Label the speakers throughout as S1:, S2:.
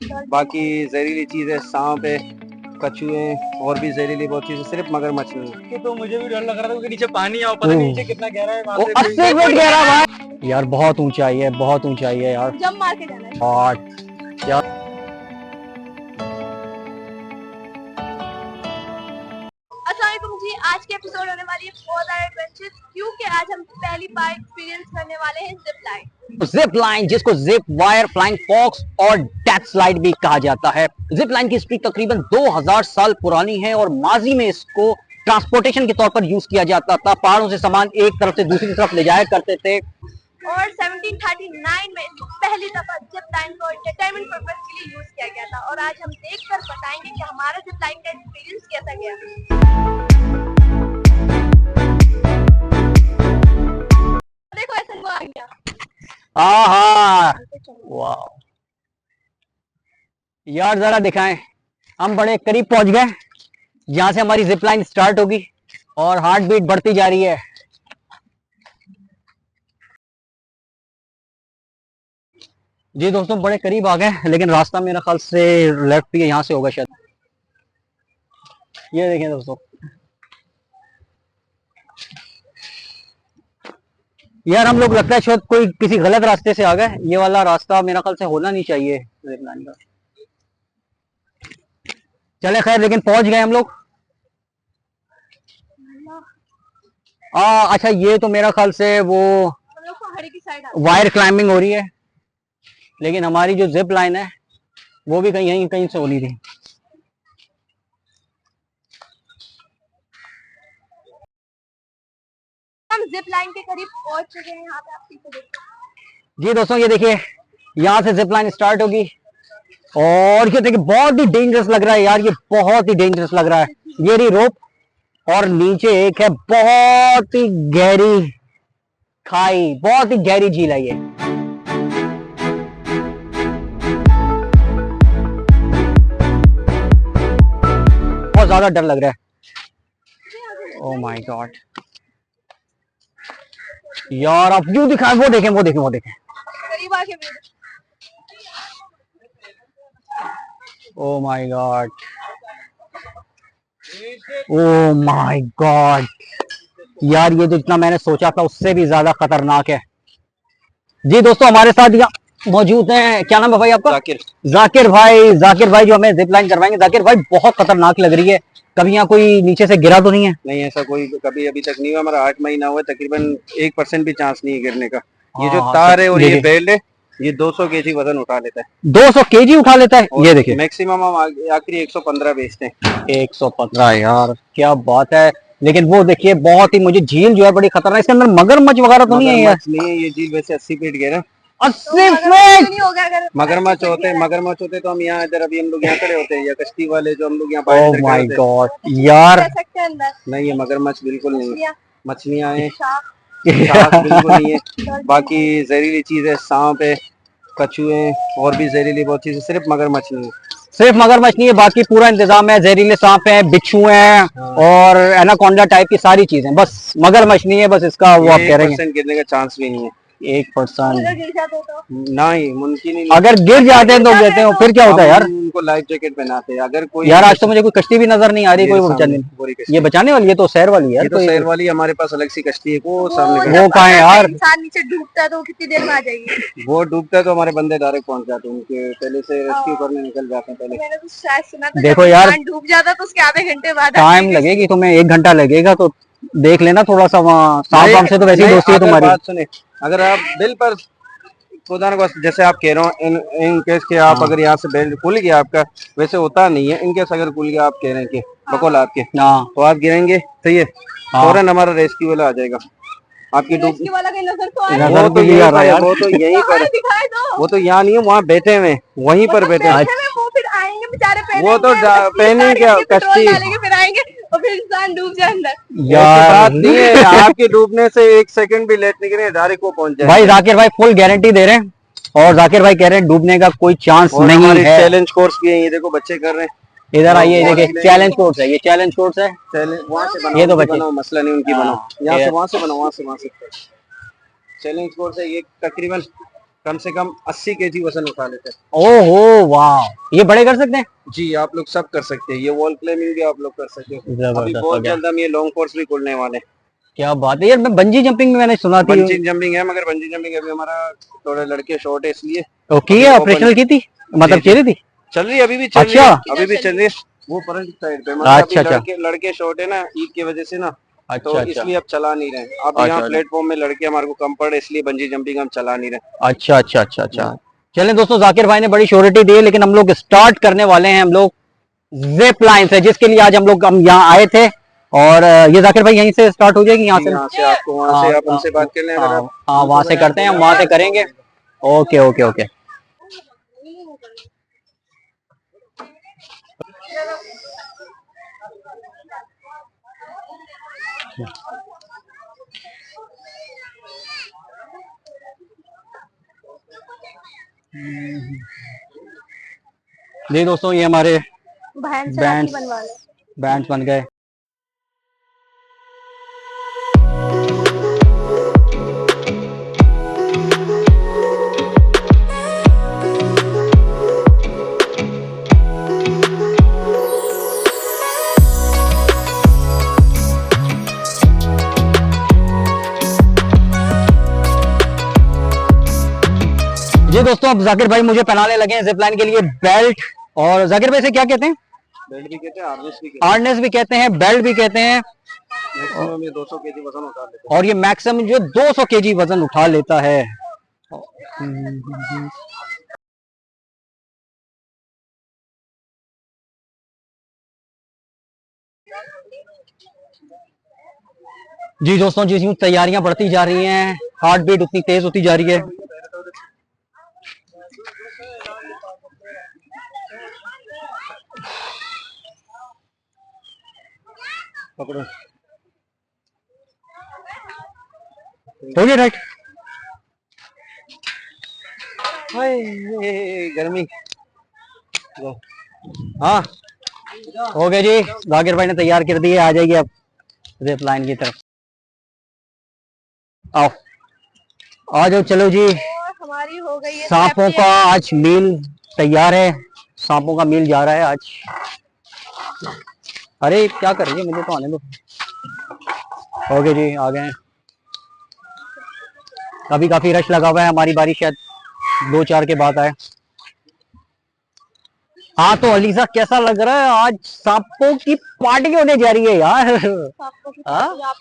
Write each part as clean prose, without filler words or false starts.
S1: बाकी जहरीली चीजें सांप है, कछुए, और भी जहरीली बहुत चीजें, सिर्फ मगरमच्छ नहीं है।
S2: कि तो मुझे भी डर लग रहा था क्योंकि नीचे पानी है और पता नहीं नीचे कितना गहरा है वहां से
S3: 80 फीट गहरा भाई यार, बहुत ऊंचाई है, बहुत ऊंचाई है यार।
S4: जंप मार के जाना है।
S3: और यार
S4: अस्सलाम जी, आज के एपिसोड होने वाली है बहुत सारे एडवेंचर, क्योंकि आज हम पहली बार एक्सपीरियंस करने वाले हैं जिप लाइन।
S3: जिप लाइन, जिसको जिप वायर, फ्लाइंग फॉक्स और डेथ स्लाइड भी कहा जाता है। जिप लाइन की हिस्ट्री तकरीबन 2000 साल पुरानी है और माजी में इसको ट्रांसपोर्टेशन के तौर पर यूज किया जाता था। पहाड़ों से सामान एक तरफ से दूसरी तरफ ले जाया करते थे।
S4: और 1739 में पहली दफा जिप लाइन को एंटरटेनमेंट पर्पस के लिए यूज किया गया था। और आज हम देखकर बताएंगे कि हमारा जिप लाइन का एक्सपीरियंस कैसा गया। देखो ऐसा हुआ आ गया।
S3: आहा, वाह यार, जरा दिखाएं। हम बड़े करीब पहुंच गए जहां से हमारी जिप लाइन स्टार्ट होगी और हार्ट बीट बढ़ती जा रही है। जी दोस्तों, बड़े करीब आ गए, लेकिन रास्ता मेरा ख्याल से लेफ्ट भी यहाँ से होगा शायद। ये देखें दोस्तों, यार हम लोग लगता है शायद कोई किसी गलत रास्ते से आ गए। ये वाला रास्ता मेरा ख्याल से होना नहीं चाहिए जिप लाइन का। चले खैर, लेकिन पहुंच गए हम लोग। अच्छा, ये तो मेरा ख्याल से वो
S4: हम लोग पहाड़ी की साइड
S3: वायर क्लाइंबिंग हो रही है, लेकिन हमारी जो जिप लाइन है वो भी कहीं कहीं से होनी थी।
S4: हम जिप लाइन के करीब पहुंच चुके हैं। यहाँ पे आप पीछे देखो।
S3: जी दोस्तों, ये देखिए, यहाँ से जिप लाइन स्टार्ट होगी और ये देखिए बहुत ही डेंजरस लग रहा है यार, ये बहुत ही डेंजरस लग रहा है। ये रही रोप और नीचे एक है बहुत ही गहरी खाई, बहुत ही गहरी झील है ये। बहुत ज्यादा डर लग रहा है। ओह माय गॉड यार, आप क्यों दिखाएं? वो देखें, वो देखें, वो देखें।
S4: करीब आके
S3: oh my God, oh my God यार, ये जो जितना मैंने सोचा था उससे भी ज्यादा खतरनाक है। जी दोस्तों, हमारे साथ यहाँ मौजूद हैं, क्या नाम है भाई आपका?
S1: जाकिर।
S3: जाकिर भाई, जाकिर भाई जो हमें जिप लाइन करवाएंगे। जाकिर भाई, बहुत खतरनाक लग रही है। कभी यहाँ कोई नीचे से गिरा तो नहीं है?
S1: नहीं, ऐसा कोई कभी अभी तक नहीं हुआ। हमारा 8 महीना हुआ, तकरीबन 1% भी चांस नहीं है गिरने का। ये जो
S3: हाँ,
S1: तार है और ये
S3: देखिए।
S1: बेल्ट है, ये 200 केजी वजन उठा लेता है।
S3: 200 केजी उठा लेता है? ये देखिए,
S1: मैक्सिमम हम आखिरी 115 बेचते हैं।
S3: 115, यार क्या बात है। लेकिन वो देखिए, बहुत ही, मुझे झील जो है बड़ी खतरनाक। इसके अंदर मगरमच्छ वगैरह तो नहीं है यार?
S1: मगरमच्छ नहीं है, ये झील वैसे 80 फीट गहरा।
S3: 80 फीट?
S4: नहीं होगा अगर
S1: मगरमच्छ होते तो हम यहाँ इधर अभी हम लोग यहाँ खड़े होते हैं, या कश्ती वाले जो हम लोग यहाँ
S3: ओह
S1: बाहर
S3: माय
S1: खड़े होते
S3: गॉड
S4: रह
S3: यार,
S4: सकते हैं अंदर।
S1: नहीं, ये मगरमच्छ बिल्कुल नहीं है। मछलियाँ हैं,
S4: शार्क।
S1: शार्क बिल्कुल नहीं है। बाकी जहरीली चीजें सांप है, कछुए, और भी जहरीली बहुत चीजें, सिर्फ मगरमच्छ नहीं है।
S3: सिर्फ मगरमच्छ नहीं है, बाकी पूरा इंतजाम है। जहरीले सांप है, बिच्छू हैं और एनाकोंडा टाइप की सारी चीजें, बस मगरमच्छ नहीं है। बस इसका वो आप कह रहे हैं
S1: 1% गिरने का चांस भी नहीं है।
S3: 1%?
S4: अगर गिर जाते तो
S1: नहीं, मुमकिन ही नहीं।
S3: अगर गिर जाते हैं तो कहते हैं, फिर क्या होता है यार?
S1: हम उनको लाइफ जैकेट पहनाते हैं। अगर कोई
S3: यार आज तो मुझे कोई कश्ती भी नजर नहीं आ रही, कोई बचाने।
S1: पूरी कश्ती।
S3: ये बचाने वाली है तो शहर वाली है यार।
S1: ये तो शहर वाली, हमारे पास अलग सी कश्ती है, वो सामने
S3: वो
S4: जब
S3: कहाँ है यार?
S4: इंसान नीचे डूबता है तो वो कितनी देर में आ जाएगी?
S1: वो डूबता है तो हमारे बंदे डायरेक्ट पहुंच जाते हैं, उनके पहले से रेस्क्यू करने निकल जाते हैं पहले।
S4: मैंने तो शायद सुना था
S3: देखो
S4: जब
S3: यार,
S4: इंसान डूब जाता तो उसके आधे घंटे बाद
S3: टाइम लगेगी तुम्हें, 1 घंटा लगेगा, तो देख लेना थोड़ा सा। वहाँ सांप वाम से तो वैसे ही दोस्ती है
S1: अगर
S3: तुम्हारी।
S1: बात सुने, अगर आप दिल पर खुदा न खास्ता, जैसे आप कह रहे हो, इन केस के आप अगर यहाँ से बेल्ट खुल गया आपका, वैसे होता नहीं है, इन केस अगर खुल गया, आप कह रहे हैं कि बकौल आपके,
S3: हाँ,
S1: तो आप गिरेंगे, सही है, फौरन हमारा रेस्क्यू वाला आ जाएगा। आपकी डूब
S4: रेस्क्यू वाला कहीं नजर तो आ रहा है।
S3: नजर
S1: वो
S3: तो
S1: तो
S3: नहीं
S1: यहीं
S3: आ रहा
S1: पर है,
S3: यार।
S1: वो तो यहीं पर,
S4: दिखाए दो।
S1: वो तो यहाँ नहीं है, वहाँ बैठे हुए हैं, वहीं पर बैठे हैं।
S4: बैठे हुए वो फिर आएंगे बेचारे, पहले
S1: वो तो पहने क्या कश्ती,
S4: डालेंगे फिर आएंगे और फिर इंसान डूब जाए अंदर।
S1: यार बात
S3: यार
S1: नहीं है। आपके डूबने से 1 सेकंड भी लेट नहीं करें, डायरेक्ट वो पहुंच जाए।
S3: भाई, जाकिर भाई फुल गारंटी दे रहे हैं और जाकिर भाई कह रहे हैं डूबने का कोई चांस
S1: और
S3: नहीं
S1: हमारे
S3: है।
S1: चैलेंज कोर्स भी है, ये देखो बच्चे कर रहे हैं।
S3: इधर आइए, देखिए चैलेंज कोर्स है, ये चैलेंज कोर्स है।
S1: चैलेंज वहां से बनाओ,
S3: ये तो
S1: उनकी
S3: बच्चे,
S1: बनाओ, मसला नहीं, उनकी
S3: हाँ,
S1: बनाओ, यहाँ से
S3: ये-
S1: वहां से बनाओ, वहां से चैलेंज कोर्स है ये। तकरीबन कम से कम 80 केजी वजन उठा लेते हैं।
S3: ओहो वाह, ये बड़े कर सकते हैं?
S1: जी आप लोग सब कर सकते हैं, ये वॉल क्लाइंबिंग भी आप लोग कर सकते हो। अभी
S3: जबरदस्त हो
S1: बहुत
S3: गया।
S1: जल्द हम ये लॉन्ग कोर्स भी खोलने वाले हैं।
S3: क्या बात है यार, मैं बंजी जंपिंग में मैंने सुना थी।
S1: बंजी जंपिंग है, मगर बंजी जंपिंग अभी हमारा थोड़े लड़के शॉर्ट है इसलिए।
S3: ओके, ऑपरेशनल की थी, मतलब
S1: जी,
S3: चल रही थी?
S1: चल रही है, अभी भी चल रही
S3: अच्छा।
S1: है, अभी भी चल रही है। वो फ्रंट साइड पे मतलब
S3: अच्छा,
S1: अभी
S3: अच्छा।
S1: लड़के शॉर्ट है ना ईद की वजह से ना, तो
S3: अच्छा, अच्छा।
S1: इसलिए अब चला नहीं रहे। अब
S3: अच्छा,
S1: यहाँ
S3: अच्छा।
S1: प्लेटफॉर्म में लड़के हमारे को कम पड़ रहे, इसलिए बंजी जंपिंग हम चला नहीं रहे।
S3: अच्छा, अच्छा, अच्छा, अच्छा। चलें दोस्तों, जाकिर भाई ने बड़ी श्योरिटी दी है, लेकिन हम लोग स्टार्ट करने वाले हैं। हम लोग जिप लाइन से, जिसके लिए आज हम यहाँ आए थे। और ये जाकिर भाई यहीं से स्टार्ट हो जाएगी, यहाँ से?
S1: यहाँ से आपको, वहाँ से आप उनसे बात कर लें अगर आप।
S3: हाँ, वहां से करते हैं, हम वहां से करेंगे। Okay, okay, okay. जी दोस्तों, ये हमारे
S4: बहन से
S3: बैंड्स
S4: राखी बनवा लो।
S3: बैंड्स बन गए। जी दोस्तों, अब जाकिर भाई मुझे पहनाने लगे हैं जिप लाइन के लिए बेल्ट। और जाकिर भाई से क्या कहते हैं?
S1: बेल्ट भी कहते हैं, हार्नेस भी कहते
S3: हार्नेस भी कहते हैं, बेल्ट भी कहते हैं।
S1: हैं। मैक्सिमम ये 200 केजी वजन उठा लेते हैं।
S3: और ये मैक्सिमम जो 200 केजी वजन उठा लेता है। जी दोस्तों, जिस यूं तैयारियां बढ़ती जा रही हैं, हार्ट बीट उतनी तेज होती जा रही है।
S1: पकड़ो।
S3: हो गया राइट?
S1: गर्मी।
S3: हाँ, हो गया जी। जाकिर भाई ने तैयार कर दिए, आ जाइए अब जिप लाइन की तरफ। आओ, आ जाओ, चलो जी।
S4: और हमारी हो गई है
S3: सांपों का आज मील तैयार है, सांपों का मील जा रहा है आज। अरे क्या कर रही है, मुझे तो आने दो। हो गए जी, आ गए हैं। अभी काफी रश लगा हुआ है, हमारी बारी शायद 2-4 के बाद आए। हाँ तो अलीसा, कैसा लग रहा है? आज सांपों की पार्टी होने जा रही है यार।
S4: आपको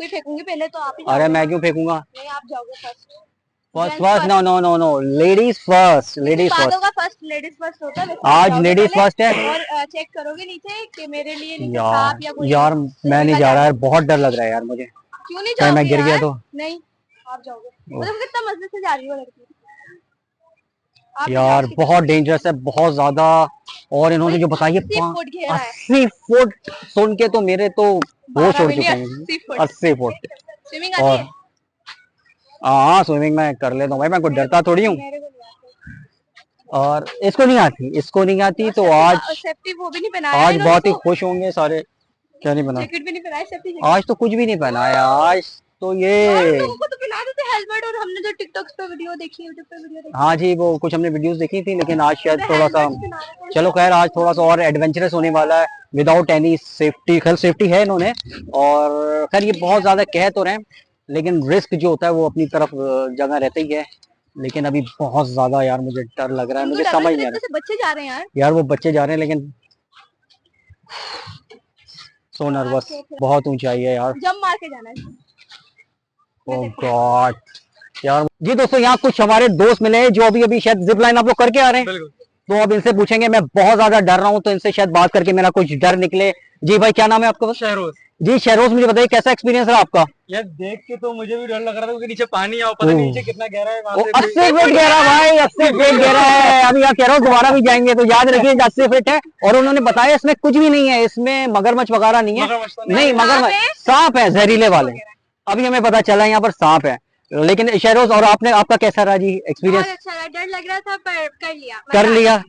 S4: ही फेंकूंगी पहले तो आप ही
S3: अरे मैं क्यों फेंकूंगा?
S4: नहीं, आप जाओगे first.
S3: First first, no no no no, ladies first, ladies
S4: बातों
S3: फर्स्ट।
S4: का फर्स्ट लेडीज फर्स्ट होता है।
S3: आज लेडीज फर्स्ट है।
S4: और चेक करोगे नीचे कि मेरे लिए नीचे
S3: यार
S4: सांप या कोई
S3: यार, मैं नहीं जा रहा यार, बहुत डर लग रहा है यार मुझे।
S4: क्यों नहीं
S3: कहीं
S4: जाओगे
S3: मैं गिर गया
S4: यार?
S3: तो?
S4: नहीं, आप जाओगे। मतलब कितना मजे से जा रही हो लड़की। आप
S3: यार बहुत डेंजरस है, बहुत ज्यादा। और इन्होंने जो बताया
S4: 80 फुट घेरा है।
S3: 80 फुट सुन के तो मेरे तो होश उड़ चुके हैं। 80 फुट।
S4: स्विमिंग आती
S3: और
S4: है?
S3: हाँ, स्विमिंग मैं कर लेता हूँ भाई, मैं कोई डरता थोड़ी हूँ।
S4: मेरे को नहीं आती।
S3: और इसको नहीं आती, इसको नहीं आती तो आज
S4: सेफ्टी वो भी नहीं पहनाया
S3: आज
S4: इन्होंने
S3: बहुत ही
S4: तो।
S3: खुश होंगे सारे। क्या नहीं बना?
S4: जैकेट भी नहीं पहनाया, सेफ्टी
S3: आज तो कुछ भी नहीं पहना है, आज तो ये।
S4: लोगों को तो पहना देते हेलमेट। और हमने जो टिकटॉक पे वीडियो देखी, यूट्यूब पे वीडियो देखी,
S3: हाँ जी, वो कुछ हमने वीडियोस देखी थी, लेकिन आज शायद थोड़ा सा,
S4: हेलमेट पहना रहे थे।
S3: चलो खैर, आज थोड़ा सा और एडवेंचरस होने वाला है, विदाउट एनी सेफ्टी। खैर सेफ्टी है इन्होंने, और खैर ये बहुत ज्यादा कह तो रहे हैं, लेकिन रिस्क जो होता है वो अपनी तरफ जगह रहता ही है। लेकिन अभी बहुत ज्यादा यार मुझे डर लग रहा है, मुझे समझ नहीं आ रहा।
S4: बच्चे जा रहे हैं यार।
S3: यार वो बच्चे जा रहे हैं, लेकिन सो नर्वस, बहुत ऊंचाई है यार।
S4: जंप मार के जाना है।
S3: ओह गॉड यार। जी दोस्तों, यहाँ कुछ हमारे दोस्त मिले हैं जो अभी अभी शायद जिप लाइन आप लोग करके आ रहे हैं। तो अब इनसे पूछेंगे, मैं बहुत ज्यादा डर रहा हूँ, तो इनसे शायद बात करके मेरा कुछ डर निकले। जी भाई, क्या नाम है आपका?
S2: शहरोज।
S3: जी शहरोज, मुझे बताइए कैसा एक्सपीरियंस रहा आपका?
S2: यार देख के तो मुझे भी डर लग रहा था, क्योंकि नीचे पानी है और पता नहीं नीचे कितना गहरा है। वहां से
S3: 80 फीट गहरा भाई, 80 फीट गहरा है। अभी आप कह रहा हूँ दोबारा भी जाएंगे तो याद रखिए 80 फीट है। और उन्होंने बताया इसमें कुछ भी नहीं है, इसमें मगरमच्छ वगैरह नहीं है।
S2: मगरमच्छ तो
S3: नहीं, मगरमच्छ सांप है, जहरीले वाले। अभी हमें पता चला यहाँ पर सांप है। लेकिन शहरोज, और आपका कैसा रहा जी एक्सपीरियंस?
S4: अच्छा रहा, डर लग रहा था पर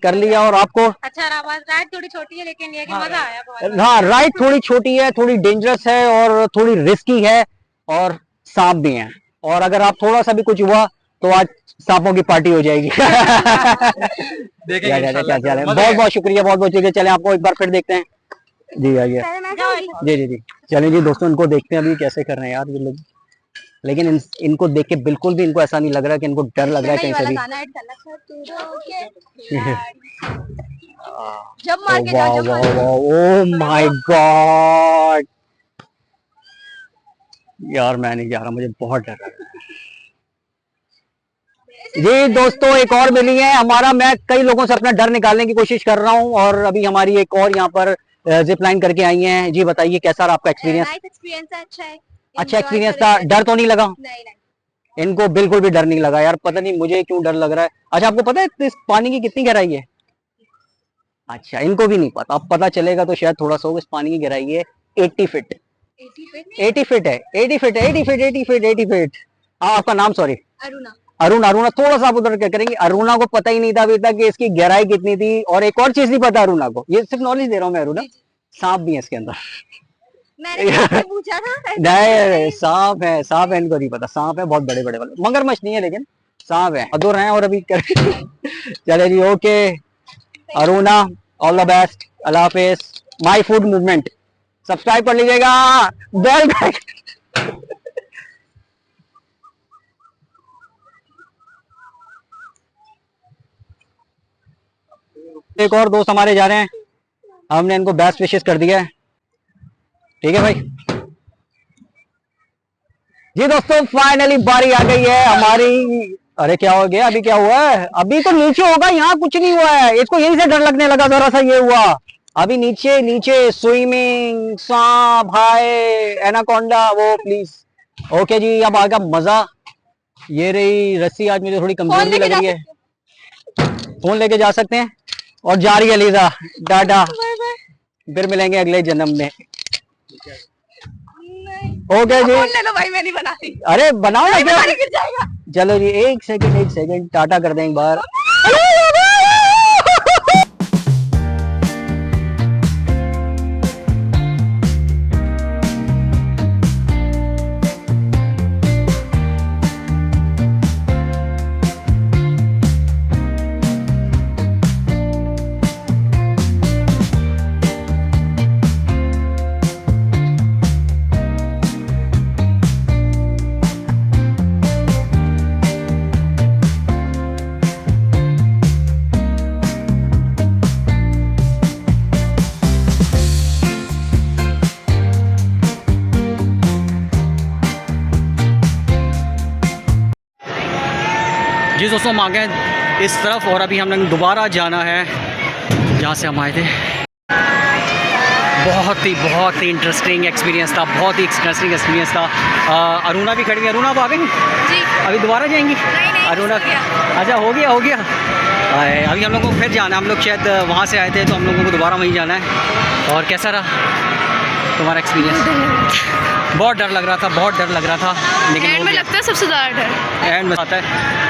S3: कर लिया। और आपको?
S4: अच्छा रहा। राइड थोड़ी छोटी है, लेकिन ये कि मजा आया बहुत।
S3: हाँ, राइड थोड़ी छोटी है, थोड़ी डेंजरस है और थोड़ी रिस्की है, और सांप भी है। और अगर आप थोड़ा सा भी कुछ हुआ तो आज सांपों की पार्टी हो जाएगी।
S2: देखेंगे
S3: क्या
S2: इंशाल्लाह।
S3: चले,
S2: मजा
S3: बहुत बहुत शुक्रिया, बहुत बहुत शुक्रिया। चले आपको एक बार फिर देखते हैं जी। आइए
S4: पहले मैं जाऊंगी।
S3: जी जी जी। चलिए जी दोस्तों, इनको देखते हैं अभी कैसे कर रहे हैं यार ये लोग। लेकिन इनको देख के बिल्कुल भी इनको ऐसा नहीं लग रहा कि इनको डर लग रहा है
S4: ये
S3: कहीं से
S4: वाला
S3: भी।
S4: गाना ऐड करना सर तू रोके जब मार के
S3: वाह
S4: जाओ, जब
S3: वाह
S4: मार के
S3: वाह, ओ माय गॉड यार, मैं नहीं जा रहा, मुझे बहुत डर लग रहा है। जी दोस्तों, एक और मिली है हमारा, मैं कई लोगों से अपना डर निकालने की कोशिश कर रहा हूँ और अभी हमारी एक और यहाँ पर जिप लाइन करके आई हैं। जी बताइए कैसा रहा आपका एक्सपीरियंस?
S4: नाइस एक्सपीरियंस है, अच्छा है।
S3: अच्छा
S4: Enjoy
S3: एक्सपीरियंस था,
S4: करेंगे।
S3: डर तो नहीं लगा?
S4: नहीं नहीं।
S3: इनको बिल्कुल भी डर नहीं लगा यार, पता नहीं मुझे क्यों डर लग रहा है। अच्छा आपको पता है इस पानी की कितनी गहराई है? अच्छा इनको भी नहीं पता, अब पता चलेगा तो शायद थोड़ा सा होगा। इस पानी की गहराई है 80 फीट।
S4: 80 फीट
S3: 80 फीट है, 80 फीट, 80 फीट, 80 फीट, 80 फीट। हाँ आपका नाम सॉरी?
S4: अरुणा।
S3: अरुणा, थोड़ा सा आप उधर क्या करेंगे। अरुणा को पता ही नहीं था अभी तक कि इसकी गहराई कितनी थी, और एक और चीज नहीं पता अरुणा को, ये सिर्फ नॉलेज दे रहा हूँ मैं अरुणा, सांप भी है इसके अंदर।
S4: मैंने किससे पूछा था?
S3: नहीं सांप है, सांप है, इनको नहीं पता, सांप है बहुत बड़े बड़े वाले, मगरमच्छ नहीं है लेकिन सांप है। अधूर हैं और अभी चले जी, okay Aruna, all the best, अल्लाह हाफिज। माई फूड मूवमेंट सब्सक्राइब कर लीजिएगा, बेल एक और दोस्त हमारे जा रहे हैं, हमने इनको बेस्ट विशेष कर दिया है, ठीक है भाई। जी दोस्तों फाइनली बारी आ गई है हमारी। अरे क्या हो गया, अभी क्या हुआ है? अभी तो नीचे होगा, यहाँ कुछ नहीं हुआ है, इसको यहीं से डर लगने लगा जरा सा, ये हुआ अभी नीचे नीचे स्विमिंग, सांप, हाय एनाकोंडा, वो प्लीज। ओके जी अब आएगा मजा। ये रही रस्सी, आज मुझे थोड़ी कमजोर भी लग रही है। फोन लेके जा सकते हैं और जा रही है लीजा, टाटा, फिर मिलेंगे अगले जन्म में। ओके जी,
S4: ले लो भाई, मैं नहीं बना रही।
S3: अरे बनाओ ना क्या,
S4: गिर जाएगा।
S3: चलो जी एक सेकंड टाटा कर दें एक बार। जी दोस्तों हम आ गए इस तरफ और अभी हमने दोबारा जाना है जहाँ से हम आए थे। बहुत ही इंटरेस्टिंग एक्सपीरियंस था, बहुत ही इंटरेस्टिंग एक्सपीरियंस था। अरुणा भी खड़ी है, अरुणा आप आ गई?
S4: जी।
S3: अभी दोबारा जाएंगी?
S4: नहीं,
S3: अरुणा,
S4: हो गया।
S3: अच्छा हो गया। अभी हम लोगों को फिर जाना है, हम लोग शायद वहाँ से आए थे तो हम लोगों को दोबारा वहीं जाना है। और कैसा रहा तुम्हारा एक्सपीरियंस? बहुत डर लग रहा था, लेकिन
S4: एंड में लगता है सबसे ज़्यादा डर
S3: एंड में आता है,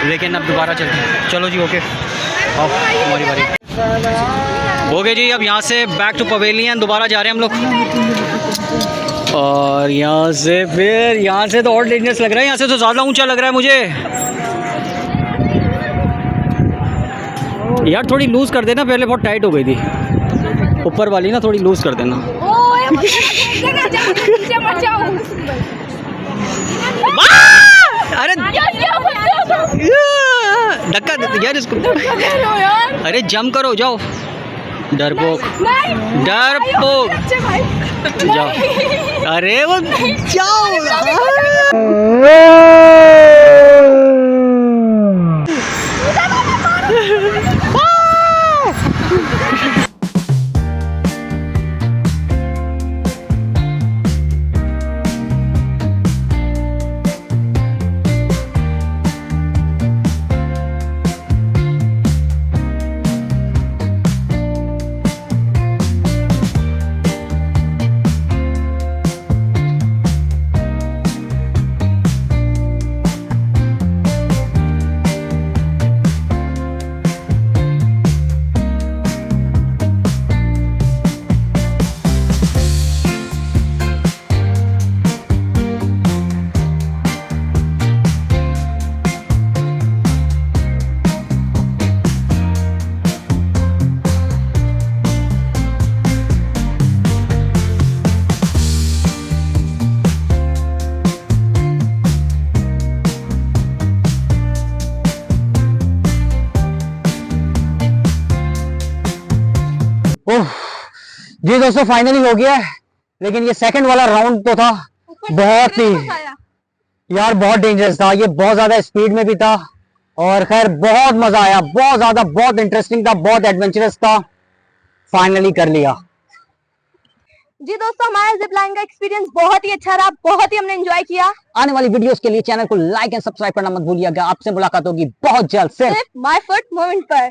S3: लेकिन अब दोबारा चलते हैं। चलो जी ओके, अब हमारी बारी हो गई जी। अब यहाँ से बैक टू पवेलियन दोबारा जा रहे हैं हम लोग, और यहाँ से तो और डेंजरस लग रहा है, यहाँ से तो ज़्यादा ऊंचा लग रहा है मुझे यार। थोड़ी लूज़ कर देना, पहले बहुत टाइट हो गई थी ऊपर वाली ना, थोड़ी लूज़ कर देना। अरे धक्का दे यार इसको, अरे जंप करो, जाओ डरपोक जाओ, अरे वो जाओ। ओह जी दोस्तों फाइनली हो गया है, लेकिन ये सेकंड वाला राउंड तो था बहुत ही यार बहुत डेंजरस था, ये बहुत ज्यादा स्पीड में भी था और खैर बहुत मजा आया, बहुत ज्यादा, बहुत इंटरेस्टिंग था, बहुत एडवेंचरस था, फाइनली कर लिया।
S4: जी दोस्तों हमारा जिप लाइन का एक्सपीरियंस बहुत ही अच्छा रहा, बहुत ही हमने एंजॉय किया।
S3: आने वाली वीडियोस के लिए चैनल को लाइक एंड सब्सक्राइब करना मत भूलिएगा। आपसे मुलाकात होगी बहुत जल्द सिर्फ
S4: माय फुट मोमेंट पर।